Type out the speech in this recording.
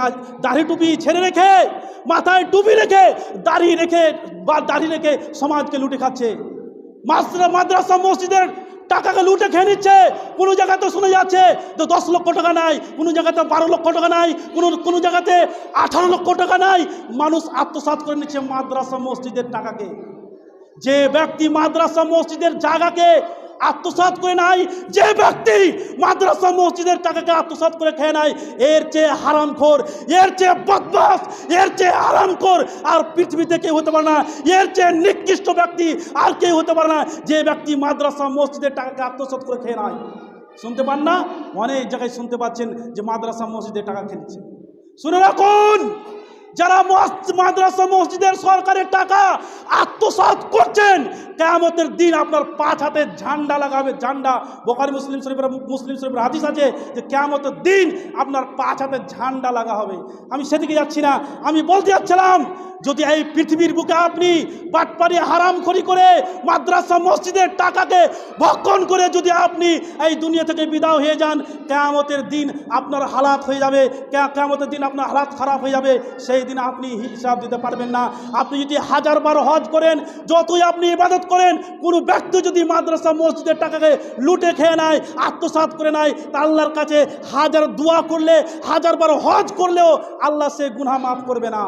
আজ দাড়ি টুপি ছেড়ে রেখে, মাথায় টুপি রেখে, দাড়ি রেখে সমাজকে লুটে খাচ্ছে। মাদ্রাসা মসজিদের টাকাকে লুটে খেয়ে নিচ্ছে। কোনো জায়গাতে শোনা যাচ্ছে যে 10 লক্ষ টাকা নাই, কোনো জায়গাতে 12 লক্ষ টাকা নাই, কোনো জায়গাতে 18 লক্ষ টাকা নাই। মানুষ আত্মসাৎ করে নিচ্ছে মাদ্রাসা মসজিদের টাকাকে। যে ব্যক্তি মাদ্রাসা মসজিদের জায়গাকে আত্মসাৎ করে নাই, যে ব্যক্তি মাদ্রাসা মসজিদের টাকাকে আত্মসাৎ করে খেয়ে নাই, এর চেয়ে হারামখোর, এর চেয়ে বদমাশ, এর চেয়ে হারামখোর আর পৃথিবীতে কেউ হতে পারে না। এর চেয়ে নিকৃষ্ট ব্যক্তি আর কেউ হতে পারে না, যে ব্যক্তি মাদ্রাসা মসজিদের টাকাকে আত্মসাৎ করে খেয়ে নাই। শুনতে পান না? অনেক জায়গায় শুনতে পাচ্ছেন যে মাদ্রাসা মসজিদের টাকা খেয়েছে। শুনে রাখুন, যারা মাদ্রাসা মসজিদের সরকারের টাকা আত্মসাৎ করছেন, কিয়ামতের দিন আপনার 5 হাতে ঝান্ডা লাগাবে। ঝান্ডা বুখারী মুসলিম শরীফের হাদিস আছে যে কিয়ামতের দিন আপনার 5 হাতে ঝান্ডা লাগা হবে। আমি সেদিকে যাচ্ছি না, আমি বলতে যাচ্ছিলাম, যদি এই পৃথিবীর বুকে আপনি বাটপারি হারামখোরি করে মাদ্রাসা মসজিদের টাকাকে ভক্ষণ করে যদি আপনি এই দুনিয়া থেকে বিদায় হয়ে যান, কিয়ামতের দিন আপনার হালাত হয়ে যাবে, কিয়ামতের দিন আপনার হালাত খারাপ হয়ে যাবে। সেই দিন আপনি হিসাব দিতে পারবেন না। আপনি যদি 1000 বার হজ করেন, যতই আপনি ইবাদত করেন, কোনো ব্যক্তি যদি মাদ্রাসা মসজিদের টাকাকে লুটে খেয়ে নেয়, আত্মসাৎ করে নেয়, তা আল্লাহর কাছে 1000 দোয়া করলে, 1000 বার হজ করলেও আল্লাহ সে গুনাহ মাফ করবে না।